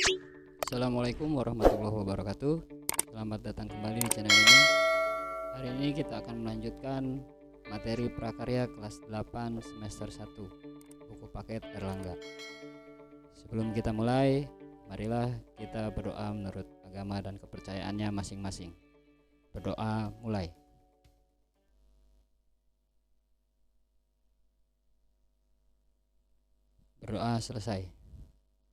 Assalamualaikum warahmatullahi wabarakatuh. Selamat datang kembali di channel ini. Hari ini kita akan melanjutkan materi prakarya kelas 8 semester 1 buku paket Erlangga. Sebelum kita mulai, marilah kita berdoa menurut agama dan kepercayaannya masing-masing. Berdoa mulai. Berdoa selesai.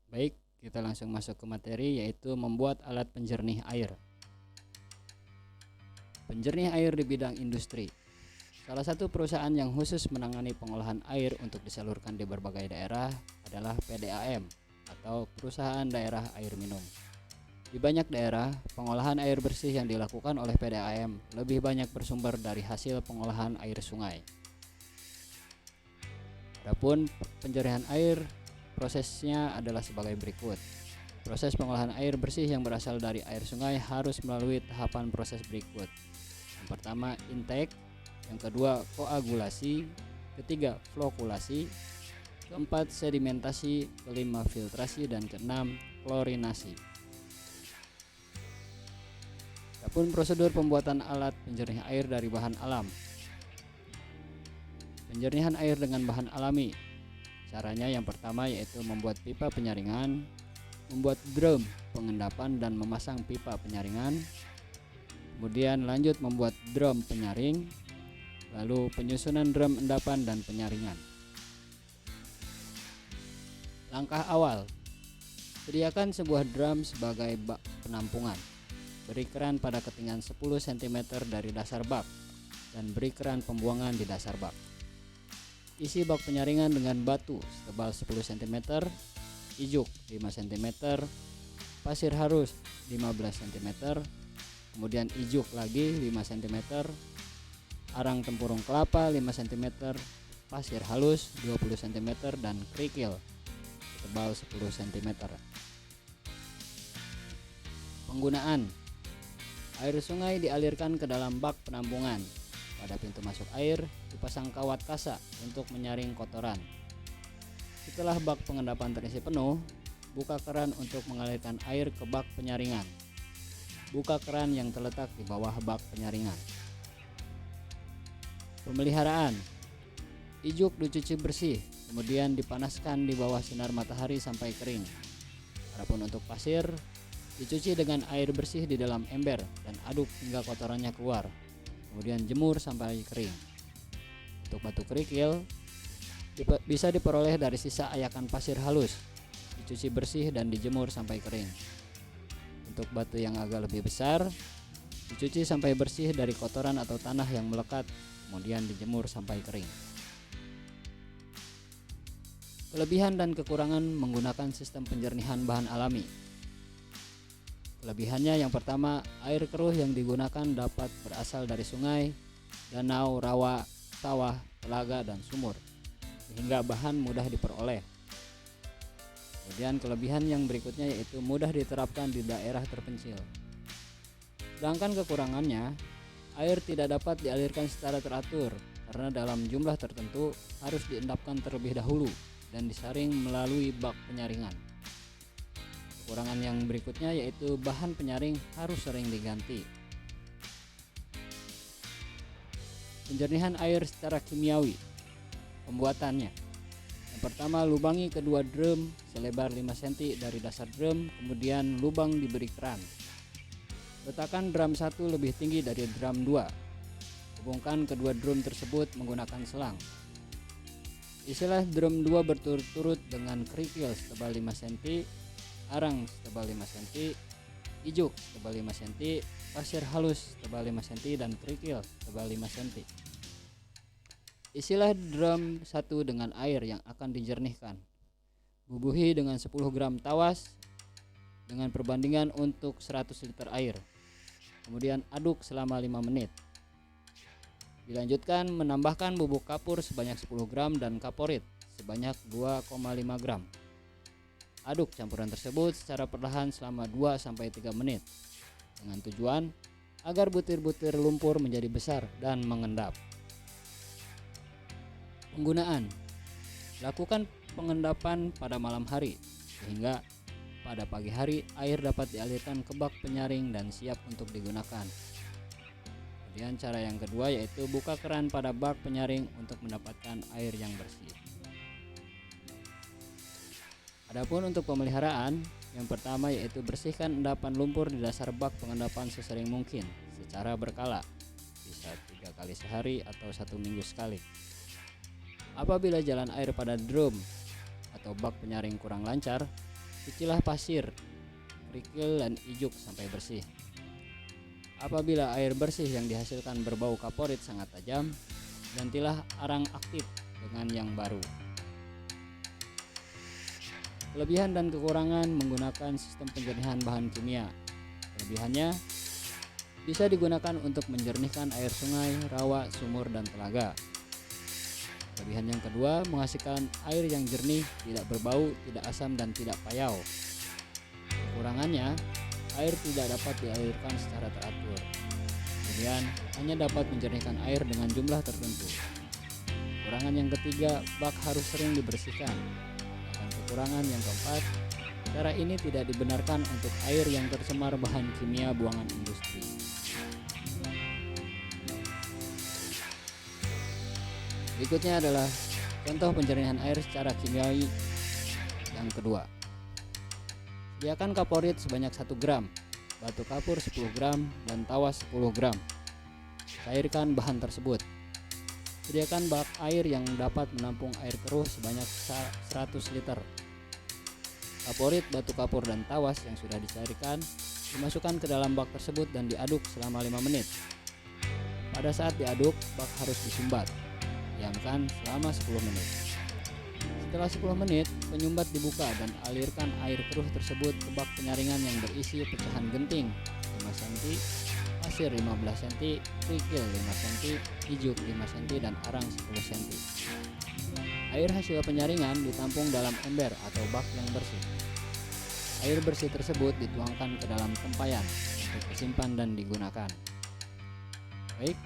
Baik, kita langsung masuk ke materi, yaitu membuat alat penjernih air. Penjernih air di bidang industri. Salah satu perusahaan yang khusus menangani pengolahan air untuk disalurkan di berbagai daerah adalah PDAM atau Perusahaan Daerah Air Minum. Di banyak daerah, pengolahan air bersih yang dilakukan oleh PDAM lebih banyak bersumber dari hasil pengolahan air sungai. Adapun penjernihan air, prosesnya adalah sebagai berikut. Proses pengolahan air bersih yang berasal dari air sungai harus melalui tahapan proses berikut. Yang pertama, intake. Yang kedua, koagulasi. Ketiga, flokulasi. Keempat, sedimentasi. Kelima, filtrasi. Dan keenam, klorinasi. Adapun prosedur pembuatan alat penjernih air dari bahan alam. Penjernihan air dengan bahan alami. Caranya yang pertama yaitu membuat pipa penyaringan, membuat drum pengendapan dan memasang pipa penyaringan. Kemudian lanjut membuat drum penyaring, lalu penyusunan drum endapan dan penyaringan. Langkah awal, sediakan sebuah drum sebagai bak penampungan. Beri keran pada ketinggian 10 cm dari dasar bak dan beri keran pembuangan di dasar bak. Isi bak penyaringan dengan batu setebal 10 cm, ijuk 5 cm, pasir halus 15 cm, kemudian ijuk lagi 5 cm, arang tempurung kelapa 5 cm, pasir halus 20 cm, dan kerikil setebal 10 cm. Penggunaan: air sungai dialirkan ke dalam bak penampungan. Pada pintu masuk air dipasang kawat kasa untuk menyaring kotoran. Setelah bak pengendapan terisi penuh, buka keran untuk mengalirkan air ke bak penyaringan. Buka keran yang terletak di bawah bak penyaringan. Pemeliharaan: ijuk dicuci bersih, kemudian dipanaskan di bawah sinar matahari sampai kering. Adapun untuk pasir, dicuci dengan air bersih di dalam ember dan aduk hingga kotorannya keluar. Kemudian jemur sampai kering. Untuk batu kerikil bisa diperoleh dari sisa ayakan pasir halus, dicuci bersih dan dijemur sampai kering. Untuk batu yang agak lebih besar, dicuci sampai bersih dari kotoran atau tanah yang melekat, kemudian dijemur sampai kering. Kelebihan dan kekurangan menggunakan sistem penjernihan bahan alami. Kelebihannya yang pertama, air keruh yang digunakan dapat berasal dari sungai, danau, rawa, sawah, telaga, dan sumur, sehingga bahan mudah diperoleh. Kemudian kelebihan yang berikutnya yaitu mudah diterapkan di daerah terpencil. Sedangkan kekurangannya, air tidak dapat dialirkan secara teratur karena dalam jumlah tertentu harus diendapkan terlebih dahulu dan disaring melalui bak penyaringan. Kekurangan yang berikutnya yaitu bahan penyaring harus sering diganti. Penjernihan air secara kimiawi. Pembuatannya: yang pertama, lubangi kedua drum selebar 5 cm dari dasar drum, kemudian lubang diberi keran. Letakkan drum 1 lebih tinggi dari drum 2. Hubungkan kedua drum tersebut menggunakan selang. Isilah drum 2 berturut-turut dengan kerikil setebal 5 cm, arang setebal 5 cm, ijuk setebal 5 cm, pasir halus setebal 5 cm, dan kerikil setebal 5 cm. Isilah drum 1 dengan air yang akan dijernihkan. Bubuhi dengan 10 gram tawas dengan perbandingan untuk 100 liter air. Kemudian aduk selama 5 menit. Dilanjutkan menambahkan bubuk kapur sebanyak 10 gram dan kaporit sebanyak 2,5 gram. Aduk campuran tersebut secara perlahan selama 2-3 menit dengan tujuan agar butir-butir lumpur menjadi besar dan mengendap. Penggunaan: lakukan pengendapan pada malam hari sehingga pada pagi hari, air dapat dialirkan ke bak penyaring dan siap untuk digunakan. Kemudian cara yang kedua yaitu buka keran pada bak penyaring untuk mendapatkan air yang bersih. Adapun untuk pemeliharaan, yang pertama yaitu bersihkan endapan lumpur di dasar bak pengendapan sesering mungkin secara berkala, bisa 3 kali sehari atau 1 minggu sekali. Apabila jalan air pada drum atau bak penyaring kurang lancar, cucilah pasir, kerikil, dan ijuk sampai bersih. Apabila air bersih yang dihasilkan berbau kaporit sangat tajam, gantilah arang aktif dengan yang baru. Kelebihan dan kekurangan menggunakan sistem penjernihan bahan kimia. Kelebihannya bisa digunakan untuk menjernihkan air sungai, rawa, sumur, dan telaga. Kelebihan yang kedua, menghasilkan air yang jernih, tidak berbau, tidak asam, dan tidak payau. Kekurangannya, air tidak dapat dialirkan secara teratur. Kemudian, hanya dapat menjernihkan air dengan jumlah tertentu. Kekurangan yang ketiga, bak harus sering dibersihkan. Dan kekurangan yang keempat, cara ini tidak dibenarkan untuk air yang tercemar bahan kimia buangan industri. Berikutnya adalah contoh penjernihan air secara kimiawi yang kedua. Sediakan kaporit sebanyak 1 gram, batu kapur 10 gram, dan tawas 10 gram. Cairkan bahan tersebut. Sediakan bak air yang dapat menampung air keruh sebanyak 100 liter. Kaporit, batu kapur, dan tawas yang sudah dicairkan dimasukkan ke dalam bak tersebut dan diaduk selama 5 menit. Pada saat diaduk, bak harus disumbat. Diamkan selama 10 menit. Setelah 10 menit, penyumbat dibuka dan alirkan air keruh tersebut ke bak penyaringan yang berisi pecahan genting 5 cm, pasir 15 cm, kerikil 5 cm, ijuk 5 cm, dan arang 10 cm. Air hasil penyaringan ditampung dalam ember atau bak yang bersih. Air bersih tersebut dituangkan ke dalam tempayan untuk disimpan dan digunakan. Baik,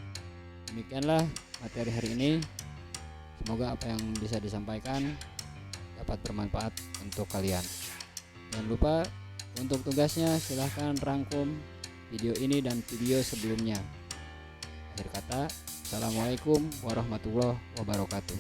demikianlah materi hari ini. Semoga apa yang bisa disampaikan dapat bermanfaat untuk kalian. Jangan lupa untuk tugasnya silahkan rangkum video ini dan video sebelumnya. Akhir kata, Assalamualaikum warahmatullahi wabarakatuh.